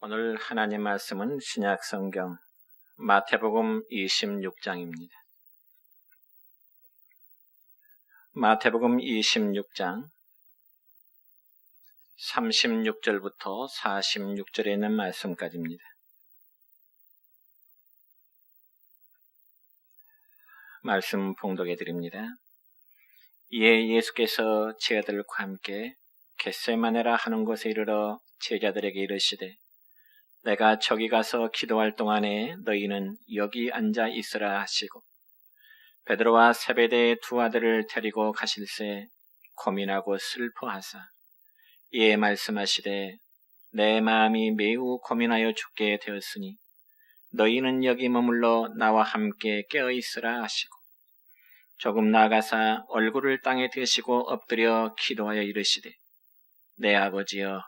오늘 하나님 말씀은 신약 성경 마태복음 26장입니다. 마태복음 26장 36절부터 46절에 있는 말씀까지입니다. 말씀 봉독해 드립니다. 이에 예수께서 제자들과 함께 겟세마네라 하는 곳에 이르러 제자들에게 이르시되 내가 저기 가서 기도할 동안에 너희는 여기 앉아 있으라 하시고 베드로와 세베대의 두 아들을 데리고 가실새 고민하고 슬퍼하사 이에 말씀하시되 내 마음이 매우 고민하여 죽게 되었으니 너희는 여기 머물러 나와 함께 깨어 있으라 하시고 조금 나아가사 얼굴을 땅에 대시고 엎드려 기도하여 이르시되 내 아버지여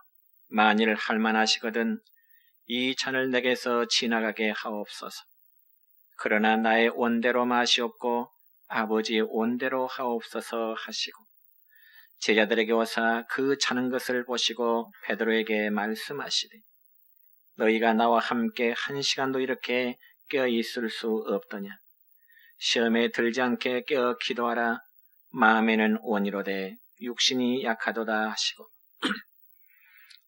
만일 할만하시거든 이 잔을 내게서 지나가게 하옵소서. 그러나 나의 온대로 마시옵고 아버지의 온대로 하옵소서 하시고 제자들에게 오사 그 자는 것을 보시고 베드로에게 말씀하시되 너희가 나와 함께 1시간도 이렇게 깨어 있을 수 없더냐. 시험에 들지 않게 깨어 기도하라. 마음에는 온이로되 육신이 약하도다 하시고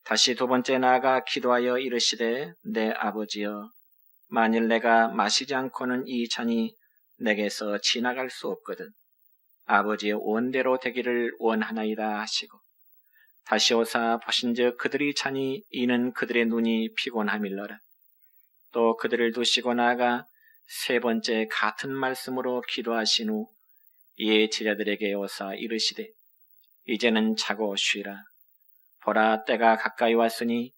다시 두 번째 나아가 기도하여 이르시되 내 아버지여 만일 내가 마시지 않고는 이 잔이 내게서 지나갈 수 없거든 아버지의 원대로 되기를 원하나이다 하시고 다시 오사 보신즉 그들이 자니 이는 그들의 눈이 피곤함일러라. 또 그들을 두시고 나아가 세 번째 같은 말씀으로 기도하신 후 이에 제자들에게 오사 이르시되 이제는 자고 쉬라. 보라 때가 가까이 왔으니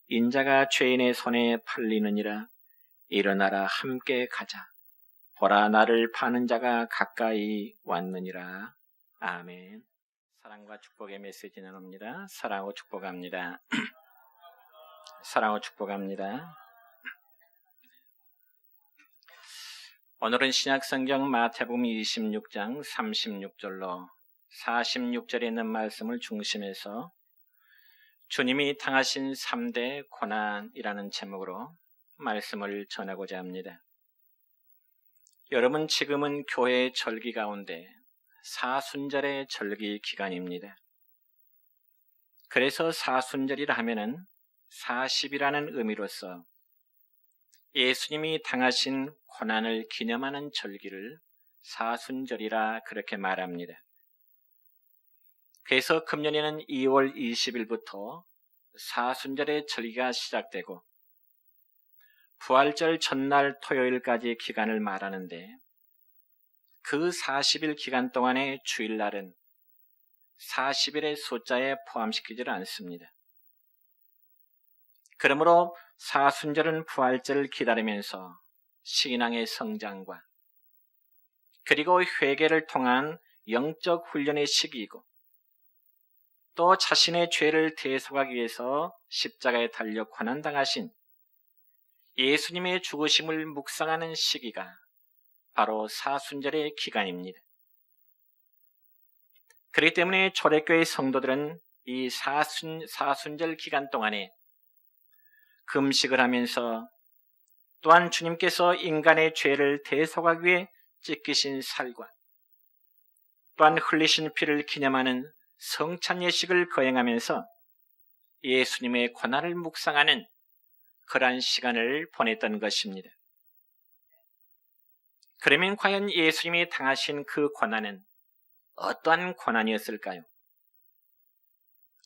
인자가 죄인의 손에 팔리느니라. 일어나라 함께 가자. 보라 나를 파는 자가 가까이 왔느니라. 아멘. 사랑과 축복의 메시지 나눕니다. 사랑하고 축복합니다. 사랑하고 축복합니다. 오늘은 신약성경 마태복음 26장 36절로 46절에 있는 말씀을 중심해서 주님이 당하신 3대 고난이라는 제목으로 말씀을 전하고자 합니다. 여러분 지금은 교회의 절기 가운데 사순절의 절기 기간입니다. 그래서 사순절이라 하면은 40이라는 의미로서 예수님이 당하신 고난을 기념하는 절기를 사순절이라 그렇게 말합니다. 그래서 금년에는 2월 20일부터 사순절의 절기가 시작되고 부활절 전날 토요일까지 기간을 말하는데 그 40일 기간 동안의 주일날은 40일의 숫자에 포함시키지 않습니다. 그러므로 사순절은 부활절을 기다리면서 신앙의 성장과 그리고 회개를 통한 영적 훈련의 시기이고 또 자신의 죄를 대속하기 위해서 십자가에 달려 고난당하신 예수님의 죽으심을 묵상하는 시기가 바로 사순절의 기간입니다. 그렇기 때문에 초대교회 성도들은 이 사순절 기간 동안에 금식을 하면서 또한 주님께서 인간의 죄를 대속하기 위해 찢기신 살과 또한 흘리신 피를 기념하는 성찬 예식을 거행하면서 예수님의 고난을 묵상하는 그러한 시간을 보냈던 것입니다. 그러면 과연 예수님이 당하신 그 고난은 어떠한 고난이었을까요?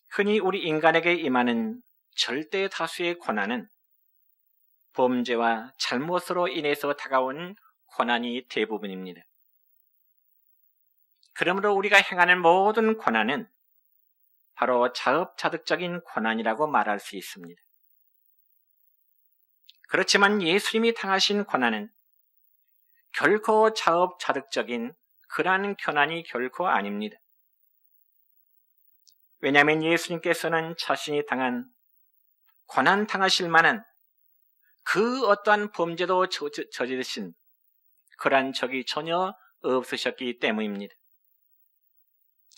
흔히 우리 인간에게 임하는 절대 다수의 고난은 범죄와 잘못으로 인해서 다가온 고난이 대부분입니다. 그러므로 우리가 행하는 모든 고난은 바로 자업자득적인 고난이라고 말할 수 있습니다. 그렇지만 예수님이 당하신 고난은 결코 자업자득적인 그러한 고난이 결코 아닙니다. 왜냐하면 예수님께서는 자신이 당한 고난 당하실 만한 그 어떠한 범죄도 저지르신 그러한 적이 전혀 없으셨기 때문입니다.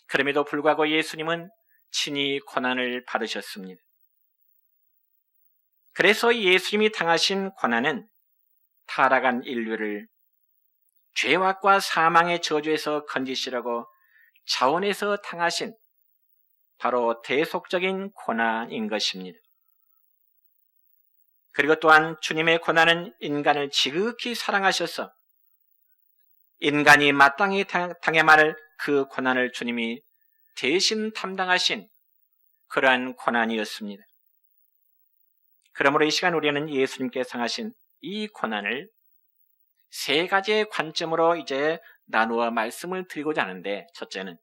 그럼에도 불구하고 예수님은 친히 고난을 받으셨습니다. 그래서 예수님이 당하신 고난은 타락한 인류를 죄악과 사망의 저주에서 건지시려고 자원에서 당하신 바로 대속적인 고난인 것입니다. 그리고 또한 주님의 고난은 인간을 지극히 사랑하셔서 인간이 마땅히 당해야 할 그 고난을 주님이 대신 담당하신 그러한 고난이었습니다. 그러므로 이 시간 우리는 예수님께서 당하신 이 고난을 세 가지의 관점으로 이제 나누어 말씀을 드리고자 하는데, 첫째는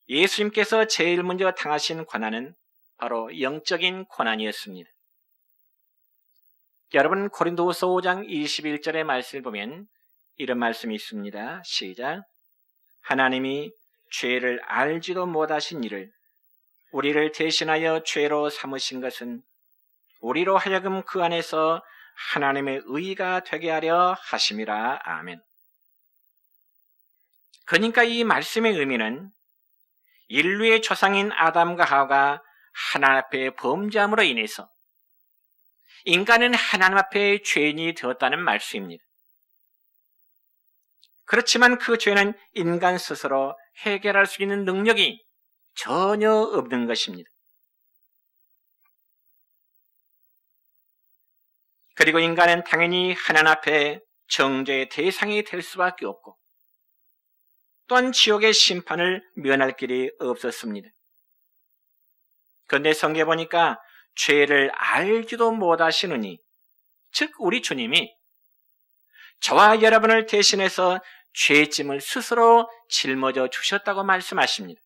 예수님께서 제일 먼저 당하신 고난은 바로 영적인 고난이었습니다. 여러분, 고린도후서 5장 21절의 말씀을 보면 이런 말씀이 있습니다. 시작. 하나님이 죄를 알지도 못하신 이를 우리를 대신하여 죄로 삼으신 것은 우리로 하여금 그 안에서 하나님의 의가 되게 하려 하심이라. 아멘. 그러니까 이 말씀의 의미는 인류의 조상인 아담과 하와가 하나님 앞에 범죄함으로 인해서 인간은 하나님 앞에 죄인이 되었다는 말씀입니다. 그렇지만 그 죄는 인간 스스로 해결할 수 있는 능력이 전혀 없는 것입니다. 그리고 인간은 당연히 하나님 앞에 정죄의 대상이 될 수밖에 없고 또한 지옥의 심판을 면할 길이 없었습니다. 그런데 성경에 보니까 죄를 알지도 못하시느니, 즉 우리 주님이 저와 여러분을 대신해서 죄짐을 스스로 짊어져 주셨다고 말씀하십니다.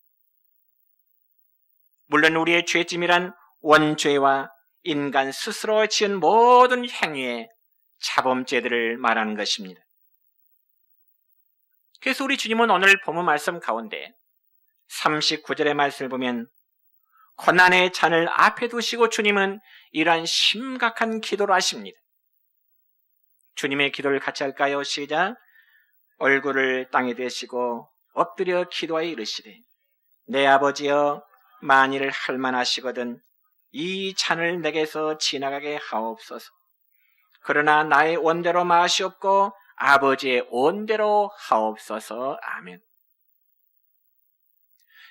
물론 우리의 죄짐이란 원죄와 인간 스스로 지은 모든 행위의 자범죄들을 말하는 것입니다. 그래서 우리 주님은 오늘 본문 말씀 가운데 39절의 말씀을 보면 고난의 잔을 앞에 두시고 주님은 이러한 심각한 기도를 하십니다. 주님의 기도를 같이 할까요? 시작. 얼굴을 땅에 대시고 엎드려 기도하여 이르시되 내 아버지여 만일 할만하시거든 이 잔을 내게서 지나가게 하옵소서. 그러나 나의 원대로 마시옵고 아버지의 원대로 하옵소서. 아멘.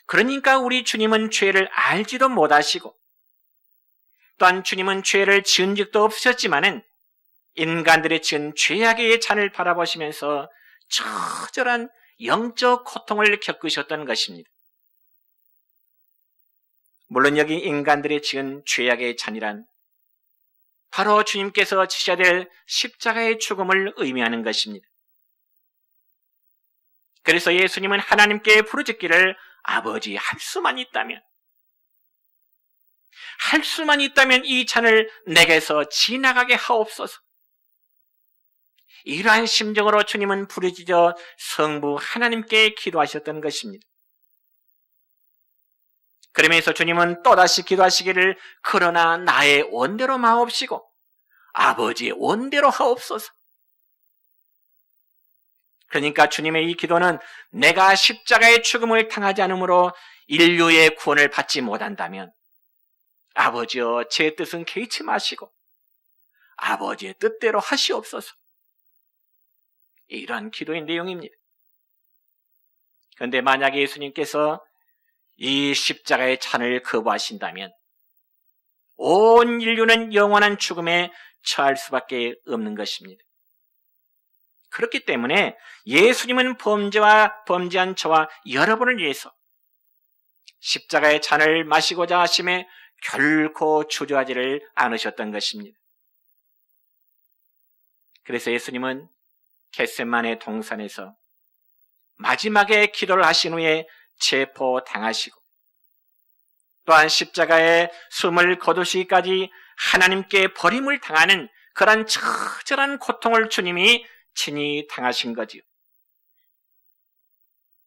그러니까 우리 주님은 죄를 알지도 못하시고 또한 주님은 죄를 지은 적도 없으셨지만은 인간들의 지은 죄악의 잔을 바라보시면서 처절한 영적 고통을 겪으셨던 것입니다. 물론 여기 인간들의 지은 죄악의 잔이란 바로 주님께서 지셔야 될 십자가의 죽음을 의미하는 것입니다. 그래서 예수님은 하나님께 부르짖기를 아버지 할 수만 있다면 이 잔을 내게서 지나가게 하옵소서. 이러한 심정으로 주님은 부르짖어 성부 하나님께 기도하셨던 것입니다. 그러면서 주님은 또다시 기도하시기를 그러나 나의 원대로 마옵시고 아버지의 원대로 하옵소서. 그러니까 주님의 이 기도는 내가 십자가의 죽음을 당하지 않으므로 인류의 구원을 받지 못한다면 아버지여 제 뜻은 개의치 마시고 아버지의 뜻대로 하시옵소서. 이러한 기도의 내용입니다. 그런데 만약에 예수님께서 이 십자가의 잔을 거부하신다면 온 인류는 영원한 죽음에 처할 수밖에 없는 것입니다. 그렇기 때문에 예수님은 범죄한 저와 여러분을 위해서 십자가의 잔을 마시고자 하심에 결코 주저하지를 않으셨던 것입니다. 그래서 예수님은 겟세마네 동산에서 마지막에 기도를 하신 후에 체포당하시고 또한 십자가에 숨을 거두시기까지 하나님께 버림을 당하는 그런 처절한 고통을 주님이 친히 당하신 거지요.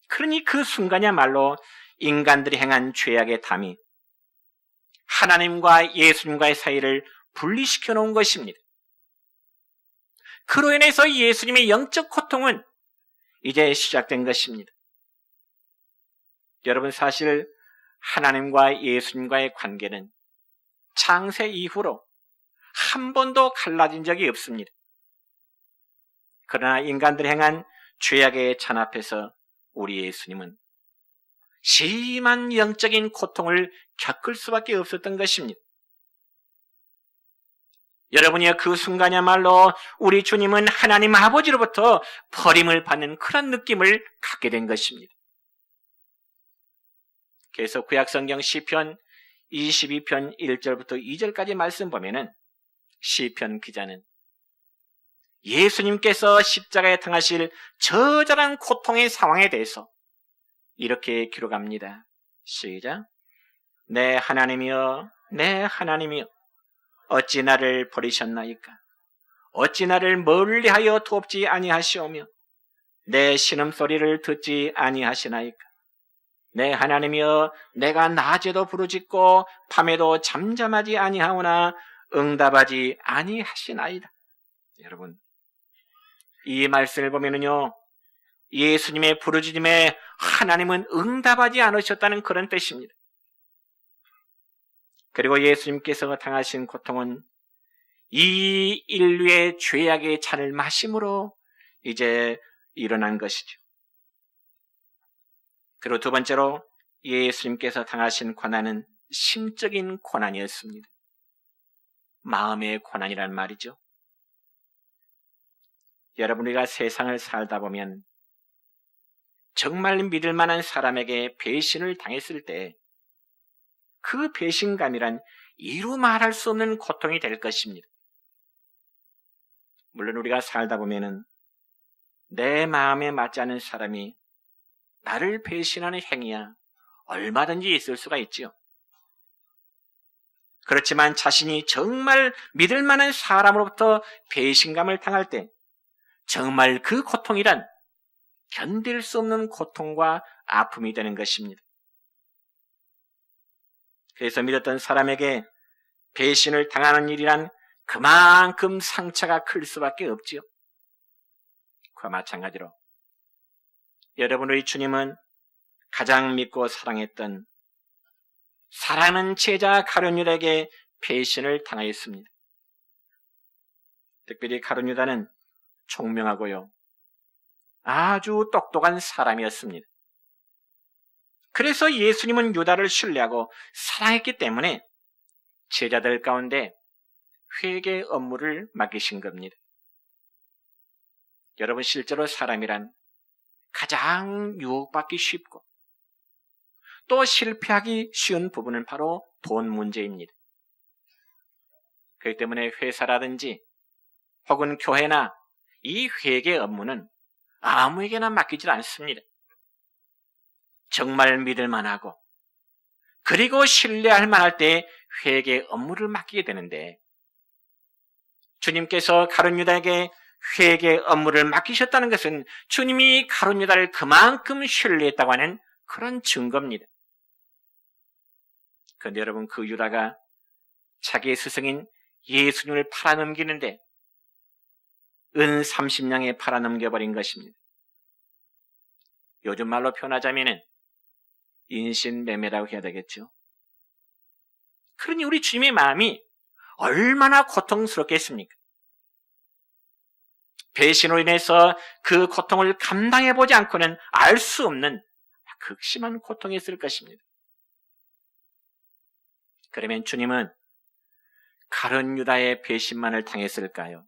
그러니 그 순간이야말로 인간들이 행한 죄악의 담이 하나님과 예수님과의 사이를 분리시켜 놓은 것입니다. 그로 인해서 예수님의 영적 고통은 이제 시작된 것입니다. 여러분, 사실 하나님과 예수님과의 관계는 창세 이후로 한 번도 갈라진 적이 없습니다. 그러나 인간들이 행한 죄악의 잔 앞에서 우리 예수님은 심한 영적인 고통을 겪을 수밖에 없었던 것입니다. 여러분이 그 순간이야말로 우리 주님은 하나님 아버지로부터 버림을 받는 그런 느낌을 갖게 된 것입니다. 그래서 구약성경 시편 22편 1절부터 2절까지 말씀 보면은 시편 기자는 예수님께서 십자가에 당하실 처절한 고통의 상황에 대해서 이렇게 기록합니다. 시작. 내 하나님이여, 내 하나님이여, 어찌 나를 버리셨나이까? 어찌 나를 멀리하여 돕지 아니하시오며 내 신음소리를 듣지 아니하시나이까? 내 하나님이여, 내가 낮에도 부르짖고 밤에도 잠잠하지 아니하오나 응답하지 아니하시나이다. 여러분, 이 말씀을 보면은요, 예수님의 부르짖음에 하나님은 응답하지 않으셨다는 그런 뜻입니다. 그리고 예수님께서 당하신 고통은 이 인류의 죄악의 잔을 마심으로 이제 일어난 것이죠. 그리고 두 번째로 예수님께서 당하신 고난은 심적인 고난이었습니다. 마음의 고난이란 말이죠. 여러분, 우리가 세상을 살다 보면 정말 믿을 만한 사람에게 배신을 당했을 때 그 배신감이란 이루 말할 수 없는 고통이 될 것입니다. 물론 우리가 살다 보면은 내 마음에 맞지 않는 사람이 나를 배신하는 행위야 얼마든지 있을 수가 있지요. 그렇지만 자신이 정말 믿을 만한 사람으로부터 배신감을 당할 때 정말 그 고통이란 견딜 수 없는 고통과 아픔이 되는 것입니다. 그래서 믿었던 사람에게 배신을 당하는 일이란 그만큼 상처가 클 수밖에 없지요. 그와 마찬가지로 여러분의 주님은 가장 믿고 사랑했던 사랑하는 제자 가룟 유다에게 배신을 당하였습니다. 특별히 가룟 유다는 총명하고요, 아주 똑똑한 사람이었습니다. 그래서 예수님은 유다를 신뢰하고 사랑했기 때문에 제자들 가운데 회개 업무를 맡기신 겁니다. 여러분, 실제로 사람이란 가장 유혹받기 쉽고 또 실패하기 쉬운 부분은 바로 돈 문제입니다. 그렇기 때문에 회사라든지 혹은 교회나 이 회계 업무는 아무에게나 맡기질 않습니다. 정말 믿을 만하고 그리고 신뢰할 만할 때 회계 업무를 맡기게 되는데, 주님께서 가룟 유다에게 회계 업무를 맡기셨다는 것은 주님이 가룟 유다를 그만큼 신뢰했다고 하는 그런 증거입니다. 그런데 여러분, 그 유다가 자기의 스승인 예수님을 팔아넘기는데 은 30냥에 팔아넘겨버린 것입니다. 요즘 말로 표현하자면 인신매매라고 해야 되겠죠. 그러니 우리 주님의 마음이 얼마나 고통스럽겠습니까? 배신으로 인해서 그 고통을 감당해보지 않고는 알 수 없는 극심한 고통이었을 것입니다. 그러면 주님은 가룟 유다의 배신만을 당했을까요?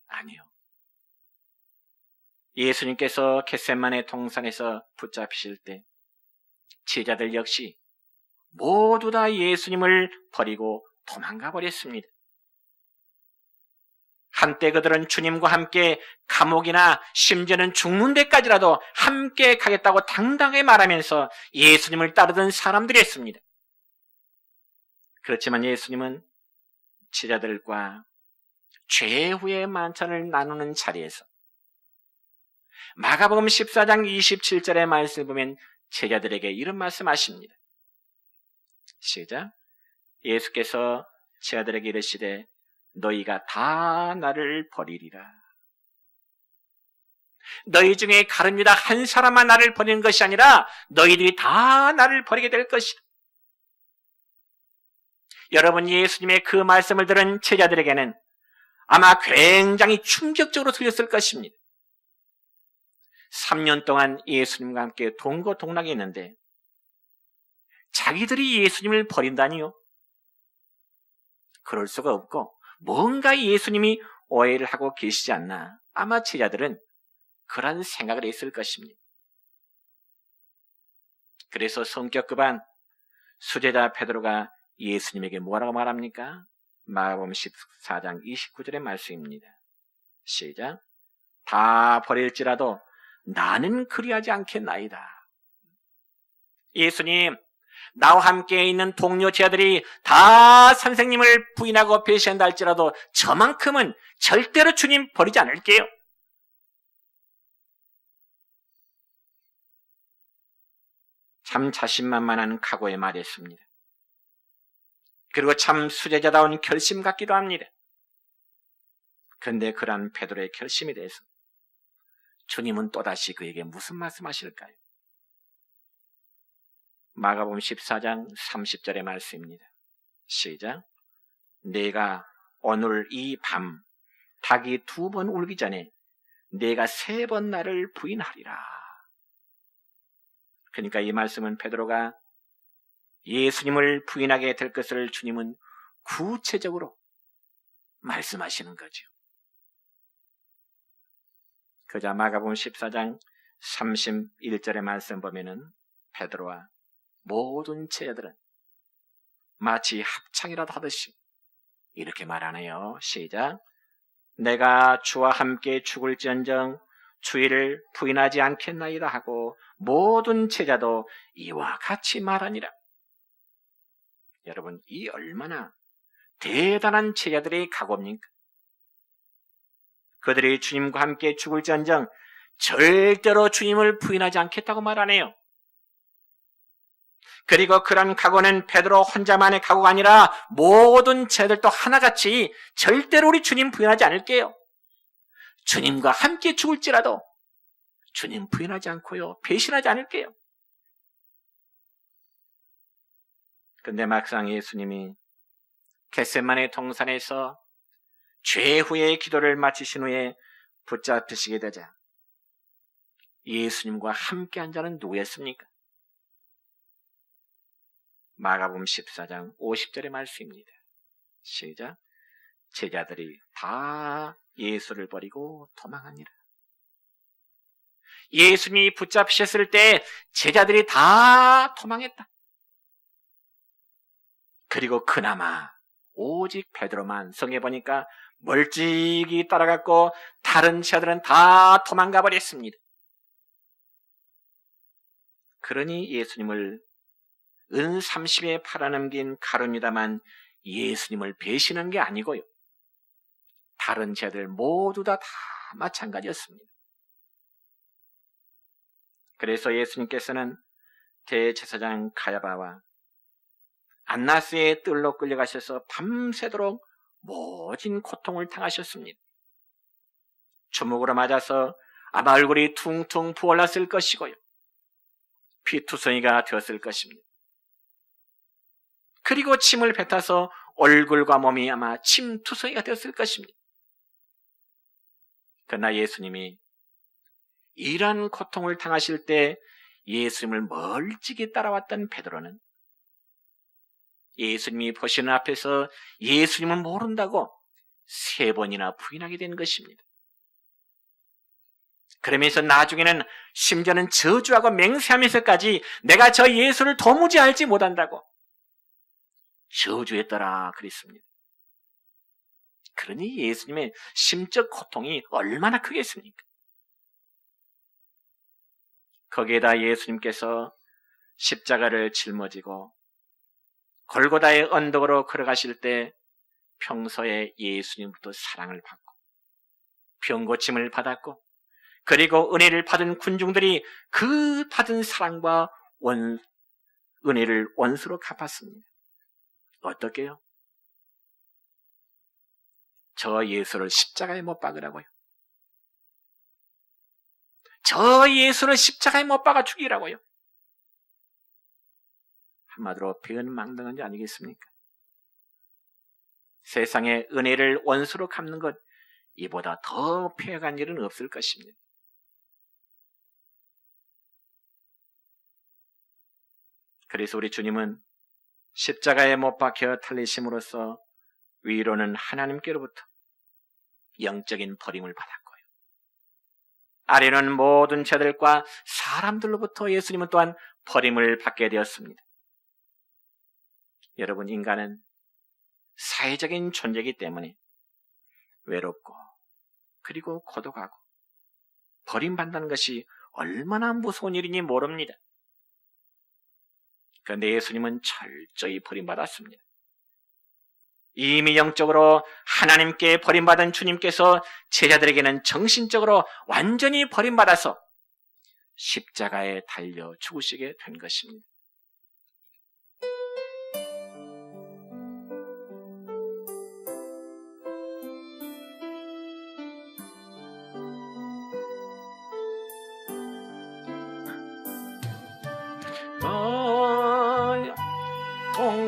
아니요. 예수님께서 겟세마네 동산에서 붙잡히실 때 제자들 역시 모두 다 예수님을 버리고 도망가 버렸습니다. 한때 그들은 주님과 함께 감옥이나 심지어는 죽는 데까지라도 함께 가겠다고 당당하게 말하면서 예수님을 따르던 사람들이었습니다. 그렇지만 예수님은 제자들과 최후의 만찬을 나누는 자리에서 마가복음 14장 27절의 말씀을 보면 제자들에게 이런 말씀하십니다. 시작. 예수께서 제자들에게 이르시되 너희가 다 나를 버리리라. 너희 중에 가룟 유다 한 사람만 나를 버리는 것이 아니라 너희들이 다 나를 버리게 될 것이다. 여러분, 예수님의 그 말씀을 들은 제자들에게는 아마 굉장히 충격적으로 들렸을 것입니다. 3년 동안 예수님과 함께 동거동락에 있는데 자기들이 예수님을 버린다니요? 그럴 수가 없고 뭔가 예수님이 오해를 하고 계시지 않나. 아마 제자들은 그런 생각을 했을 것입니다. 그래서 성격 급한 수제자 베드로가 예수님에게 뭐라고 말합니까? 마가복음 14장 29절의 말씀입니다. 시작. 다 버릴지라도 나는 그리하지 않겠나이다. 예수님, 나와 함께 있는 동료 제자들이 다 선생님을 부인하고 배신한다 할지라도 저만큼은 절대로 주님 버리지 않을게요. 참 자신만만한 각오의 말이었습니다. 그리고 참 수제자다운 결심 같기도 합니다. 그런데 그러한 베드로의 결심에 대해서 주님은 또다시 그에게 무슨 말씀하실까요? 마가복음 14장 30절의 말씀입니다. 시작. 내가 오늘 이 밤 닭이 2번 울기 전에 내가 3번 나를 부인하리라. 그러니까 이 말씀은 베드로가 예수님을 부인하게 될 것을 주님은 구체적으로 말씀하시는 거죠. 그자 마가복음 14장 31절의 말씀 보면은 베드로와 모든 제자들은 마치 합창이라도 하듯이 이렇게 말하네요. 시작. 내가 주와 함께 죽을지언정 주의를 부인하지 않겠나이다 하고 모든 제자도 이와 같이 말하니라. 여러분, 이 얼마나 대단한 제자들의 각오입니까? 그들이 주님과 함께 죽을지언정 절대로 주님을 부인하지 않겠다고 말하네요. 그리고 그런 각오는 베드로 혼자만의 각오가 아니라 모든 제자들도 하나같이 절대로 우리 주님 부인하지 않을게요. 주님과 함께 죽을지라도 주님 부인하지 않고요. 배신하지 않을게요. 근데 막상 예수님이 겟세마네 동산에서 최후의 기도를 마치신 후에 붙잡히시게 되자 예수님과 함께한 자는 누구였습니까? 마가복음 14장 50절의 말씀입니다. 시작. 제자들이 다 예수를 버리고 도망하니라. 예수님이 붙잡히셨을 때 제자들이 다 도망했다. 그리고 그나마 오직 베드로만 성에 보니까 멀찍이 따라갔고 다른 제자들은 다 도망가 버렸습니다. 그러니 예수님을 은 30에 팔아넘긴 가룟유다만 예수님을 배신한 게 아니고요. 다른 제자들 모두 다 마찬가지였습니다. 그래서 예수님께서는 대제사장 가야바와 안나스의 뜰로 끌려가셔서 밤새도록 모진 고통을 당하셨습니다. 주먹으로 맞아서 아마 얼굴이 퉁퉁 부어올랐을 것이고요. 피투성이가 되었을 것입니다. 그리고 침을 뱉어서 얼굴과 몸이 아마 침투성이가 되었을 것입니다. 그러나 예수님이 이런 고통을 당하실 때 예수님을 멀찍이 따라왔던 베드로는 예수님이 보시는 앞에서 예수님을 모른다고 3번이나 부인하게 된 것입니다. 그러면서 나중에는 심지어는 저주하고 맹세하면서까지 내가 저 예수를 도무지 알지 못한다고 저주했더라 그랬습니다. 그러니 예수님의 심적 고통이 얼마나 크겠습니까? 거기에다 예수님께서 십자가를 짊어지고 골고다의 언덕으로 걸어가실 때 평소에 예수님부터 사랑을 받고 병고침을 받았고 그리고 은혜를 받은 군중들이 그 받은 사랑과 은혜를 원수로 갚았습니다. 어떻게요? 저 예수를 십자가에 못 박으라고요. 저 예수를 십자가에 못 박아 죽이라고요. 한마디로 배은망덕한 자 아니겠습니까? 세상의 은혜를 원수로 갚는 것, 이보다 더 폐역한 일은 없을 것입니다. 그래서 우리 주님은 십자가에 못 박혀 달리심으로써 위로는 하나님께로부터 영적인 버림을 받았고요, 아래는 모든 자들과 사람들로부터 예수님은 또한 버림을 받게 되었습니다. 여러분, 인간은 사회적인 존재이기 때문에 외롭고 그리고 고독하고 버림받는 것이 얼마나 무서운 일인지 모릅니다. 그런데 예수님은 철저히 버림받았습니다. 이미 영적으로 하나님께 버림받은 주님께서 제자들에게는 정신적으로 완전히 버림받아서 십자가에 달려 죽으시게 된 것입니다.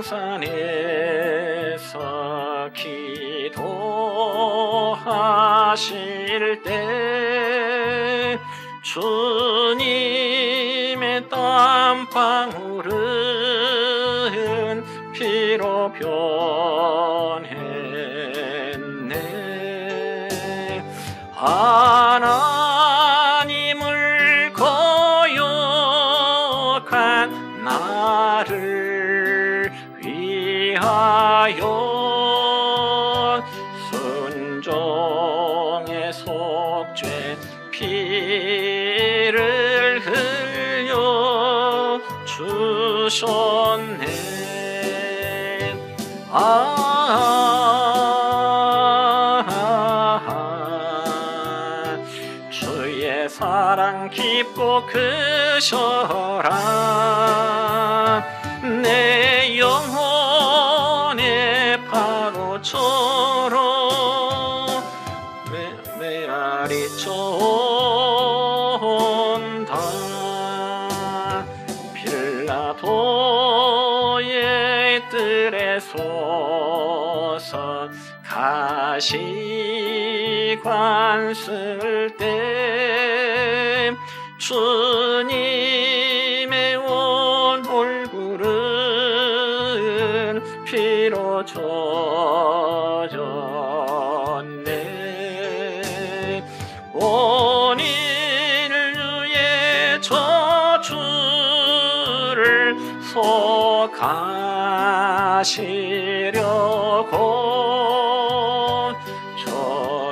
동산에서 기도하실 때 주님의 땀방울은 피로 변했네. 하나님을 거역한 나를 위하여 순종의 속죄 피를 흘려 주셨네. 주의 사랑 깊고 크셔라. 내 영혼의 파도처럼 메아리 쫓다. 빌라도의 뜰에 솟아 가시관 쓸 때 주님의 온 얼굴은 피로 젖었네. 온 인류의 저주를 속하시려고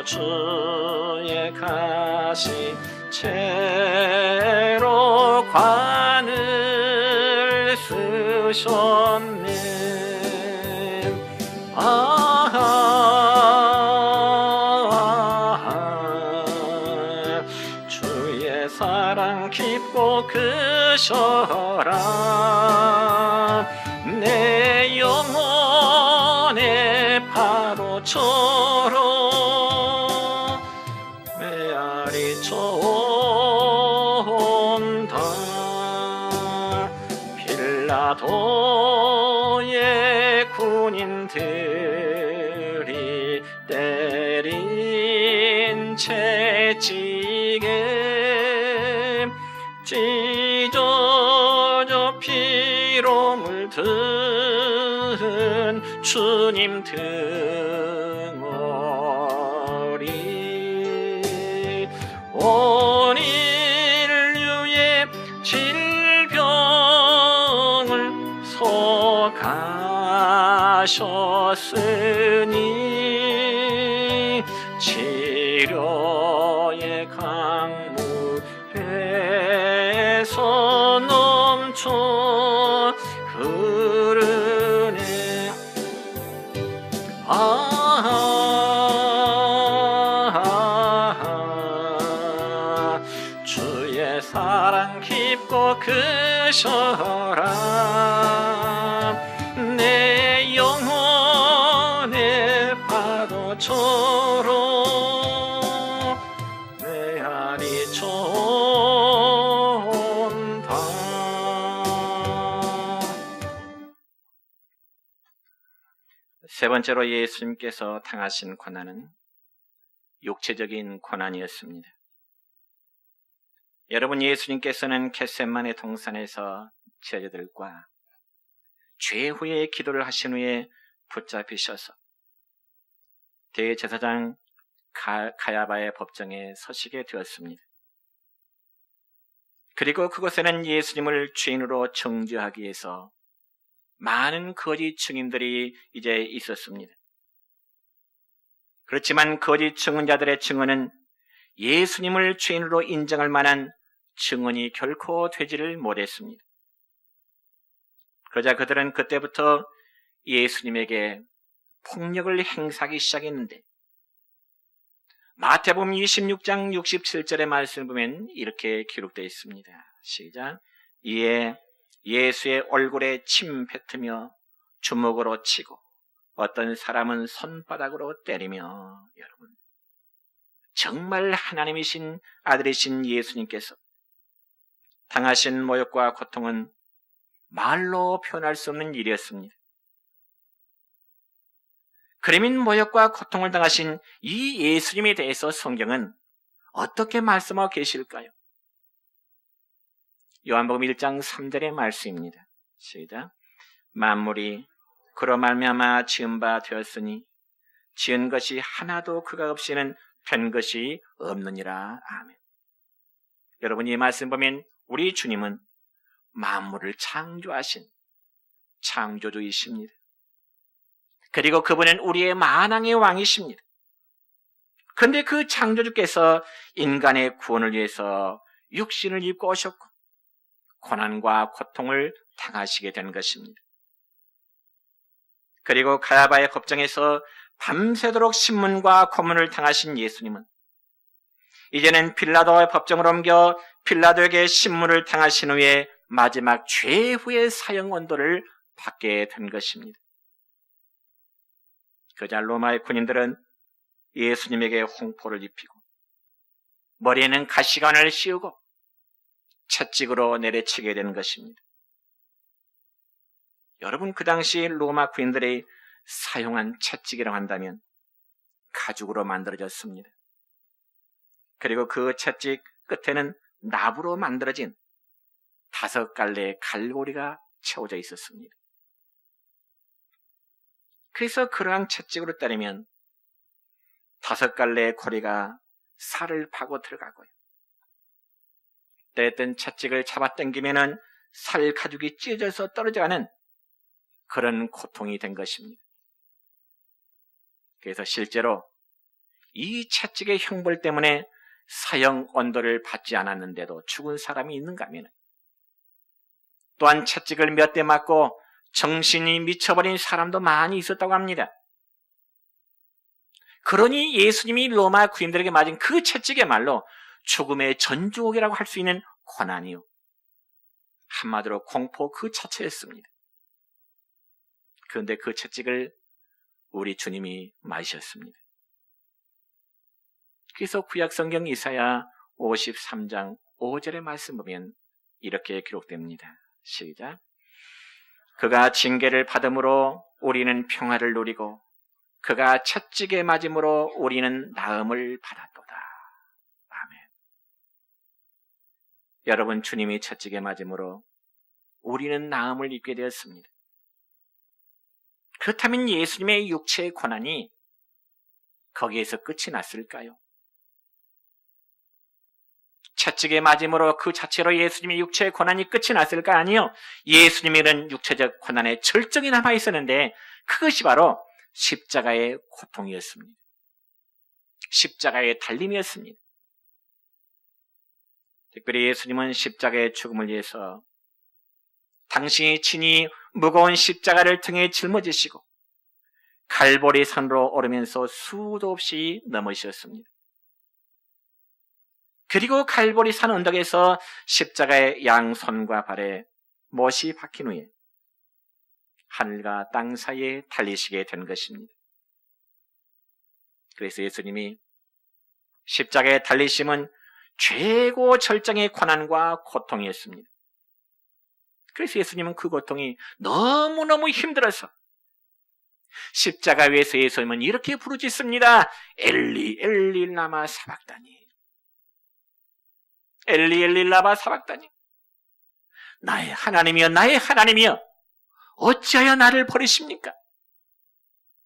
저주의 가시 채로 관을 쓰셨네. 주의 사랑 깊고 크셔라. 내 영혼의 파도처럼 메아리 쫓다. 빌라도의 군인들이 때린 채찍에 찢어져 피로 물든 주님 등허리. 온 인류의 질병을 속하셨으니 치료의 강물에서 넘쳐 흐르네. 주의 사랑 깊고 크셔라. 내 영혼의 파도처럼 메아리 쫓다. 세 번째로 예수님께서 당하신 고난은 육체적인 고난이었습니다. 여러분, 예수님께서는 겟세마네 동산에서 제자들과 죄후의 기도를 하신 후에 붙잡히셔서 대제사장 가야바의 법정에 서시게 되었습니다. 그리고 그곳에는 예수님을 죄인으로 정죄하기 위해서 많은 거짓 증인들이 이제 있었습니다. 그렇지만 거짓 증언자들의 증언은 예수님을 죄인으로 인정할 만한 증언이 결코 되지를 못했습니다. 그러자 그들은 그때부터 예수님에게 폭력을 행사하기 시작했는데, 마태복음 26장 67절의 말씀을 보면 이렇게 기록되어 있습니다. 시작. 이에 예수의 얼굴에 침 뱉으며 주먹으로 치고 어떤 사람은 손바닥으로 때리며, 여러분, 정말 하나님이신 아들이신 예수님께서 당하신 모욕과 고통은 말로 표현할 수 없는 일이었습니다. 그러면 모욕과 고통을 당하신 이 예수님에 대해서 성경은 어떻게 말씀하고 계실까요? 요한복음 1장 3절의 말씀입니다. 시작. 만물이 그로 말미암아 지은 바 되었으니 지은 것이 하나도 그가 없이는 된 것이 없느니라. 아멘. 여러분, 이 말씀 보면 우리 주님은 만물을 창조하신 창조주이십니다. 그리고 그분은 우리의 만왕의 왕이십니다. 그런데 그 창조주께서 인간의 구원을 위해서 육신을 입고 오셨고 고난과 고통을 당하시게 된 것입니다. 그리고 가야바의 법정에서 밤새도록 신문과 고문을 당하신 예수님은 이제는 빌라도의 법정으로 옮겨 빌라도에게 신문을 당하신 후에 마지막 최후의 사형 언도를 받게 된 것입니다. 그자 로마의 군인들은 예수님에게 홍포를 입히고 머리에는 가시관을 씌우고 채찍으로 내려치게 되는 것입니다. 여러분, 그 당시 로마 군인들이 사용한 채찍이라고 한다면 가죽으로 만들어졌습니다. 그리고 그 채찍 끝에는 나무로 만들어진 5갈래의 갈고리가 채워져 있었습니다. 그래서 그러한 채찍으로 때리면 5갈래의 고리가 살을 파고 들어가고요. 때했던 채찍을 잡아당기면은 살 가죽이 찢어져서 떨어져가는 그런 고통이 된 것입니다. 그래서 실제로 이 채찍의 형벌 때문에 사형 언도를 받지 않았는데도 죽은 사람이 있는가 하면, 또한 채찍을 몇 대 맞고 정신이 미쳐버린 사람도 많이 있었다고 합니다. 그러니 예수님이 로마 군인들에게 맞은 그 채찍이야말로 죽음의 전주옥이라고 할 수 있는 고난이요, 한마디로 공포 그 자체였습니다. 그런데 그 채찍을 우리 주님이 맞으셨습니다. 그래서 구약성경 이사야 53장 5절의 말씀 보면 이렇게 기록됩니다. 시작. 그가 징계를 받음으로 우리는 평화를 누리고 그가 채찍에 맞음으로 우리는 나음을 받았도다. 아멘. 여러분, 주님이 채찍에 맞음으로 우리는 나음을 입게 되었습니다. 그렇다면 예수님의 육체의 고난이 거기에서 끝이 났을까요? 채찍에 맞음으로 그 자체로 예수님의 육체의 고난이 끝이 났을까? 아니요. 예수님에는 육체적 고난의 절정이 남아 있었는데 그것이 바로 십자가의 고통이었습니다. 십자가의 달림이었습니다. 특별히 예수님은 십자가의 죽음을 위해서 당신이 친히 무거운 십자가를 등에 짊어지시고 갈보리 산으로 오르면서 수도 없이 넘으셨습니다. 그리고 갈보리 산 언덕에서 십자가의 양손과 발에 못이 박힌 후에 하늘과 땅 사이에 달리시게 된 것입니다. 그래서 예수님이 십자가에 달리심은 최고 절정의 고난과 고통이었습니다. 그래서 예수님은 그 고통이 너무너무 힘들어서 십자가 위에서 예수님은 이렇게 부르짖습니다. 엘리 엘리 라마 사박다니. 엘리 엘리 라마 사박다니. 나의 하나님이여 나의 하나님이여 어찌하여 나를 버리십니까?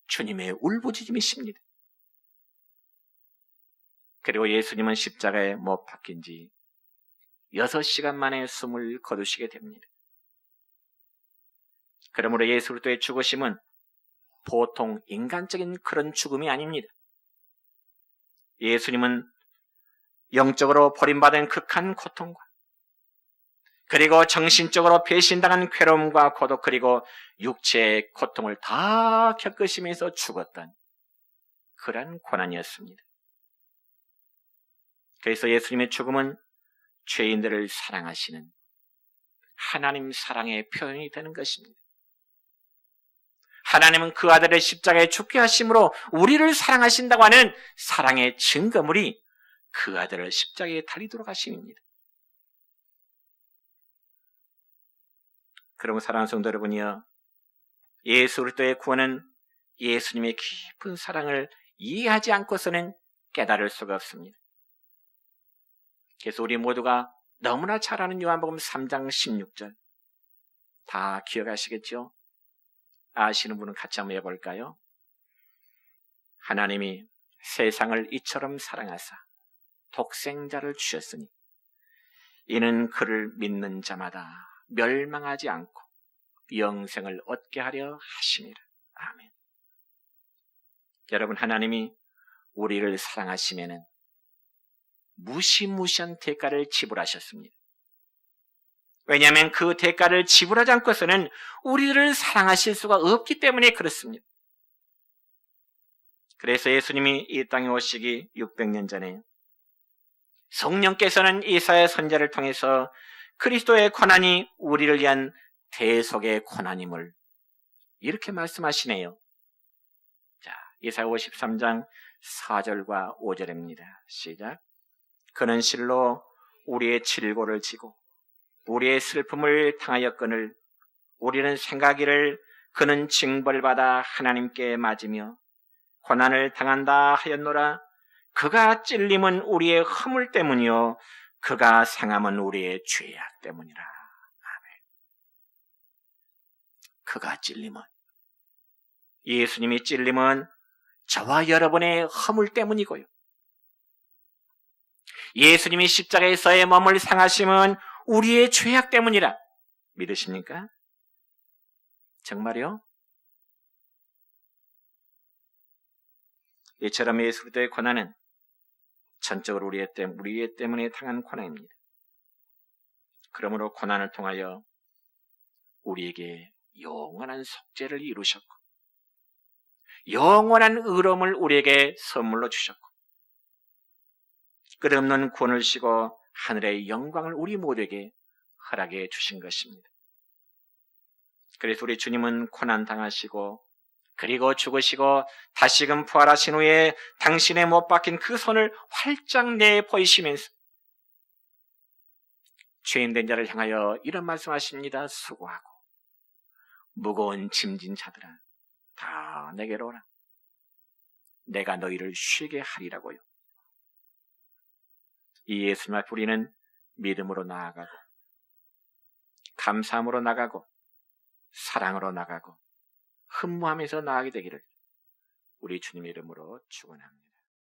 주님의 울부짖음이십니다. 그리고 예수님은 십자가에 못 박힌 지 6시간 만에 숨을 거두시게 됩니다. 그러므로 예수 그리스도의 죽으심은 보통 인간적인 그런 죽음이 아닙니다. 예수님은 영적으로 버림받은 극한 고통과 그리고 정신적으로 배신당한 괴로움과 고독 그리고 육체의 고통을 다 겪으시면서 죽었던 그런 고난이었습니다. 그래서 예수님의 죽음은 죄인들을 사랑하시는 하나님 사랑의 표현이 되는 것입니다. 하나님은 그 아들을 십자가에 죽게 하심으로 우리를 사랑하신다고 하는 사랑의 증거물이 그 아들을 십자가에 달리도록 하심입니다. 그러면 사랑하는 성도 여러분이여, 예수 그리스도의 구원은 예수님의 깊은 사랑을 이해하지 않고서는 깨달을 수가 없습니다. 그래서 우리 모두가 너무나 잘 아는 요한복음 3장 16절 다 기억하시겠죠? 아시는 분은 같이 한번 해볼까요? 하나님이 세상을 이처럼 사랑하사 독생자를 주셨으니 이는 그를 믿는 자마다 멸망하지 않고 영생을 얻게 하려 하심이라. 아멘. 여러분, 하나님이 우리를 사랑하시면은 무시무시한 대가를 지불하셨습니다. 왜냐하면 그 대가를 지불하지 않고서는 우리를 사랑하실 수가 없기 때문에 그렇습니다. 그래서 예수님이 이 땅에 오시기 600년 전에 성령께서는 이사야 선지자를 통해서 그리스도의 고난이 우리를 위한 대속의 고난임을 이렇게 말씀하시네요. 자, 이사야 53장 4절과 5절입니다. 시작. 그는 실로 우리의 질고를 지고 우리의 슬픔을 당하였거늘 우리는 생각이를 그는 징벌받아 하나님께 맞으며 고난을 당한다 하였노라. 그가 찔림은 우리의 허물 때문이요 그가 상함은 우리의 죄악 때문이라. 아멘. 그가 찔림은, 예수님이 찔림은 저와 여러분의 허물 때문이고요, 예수님이 십자가에서의 몸을 상하심은 우리의 죄악 때문이라. 믿으십니까? 정말요? 이처럼 예수 그리스도의 고난은 전적으로 우리 때문에 당한 고난입니다. 그러므로 고난을 통하여 우리에게 영원한 속죄를 이루셨고 영원한 의로움을 우리에게 선물로 주셨고 끝없는 구원을 주시고 하늘의 영광을 우리 모두에게 허락해 주신 것입니다. 그래서 우리 주님은 고난 당하시고 그리고 죽으시고 다시금 부활하신 후에 당신의 못 박힌 그 손을 활짝 내보이시면서 죄인된 자를 향하여 이런 말씀하십니다. 수고하고 무거운 짐진 자들아 다 내게로 오라. 내가 너희를 쉬게 하리라고요. 이 예수님 앞에 우리는 믿음으로 나아가고 감사함으로 나가고 사랑으로 나가고 흠모하면서 나아가게 되기를 우리 주님의 이름으로 축원합니다.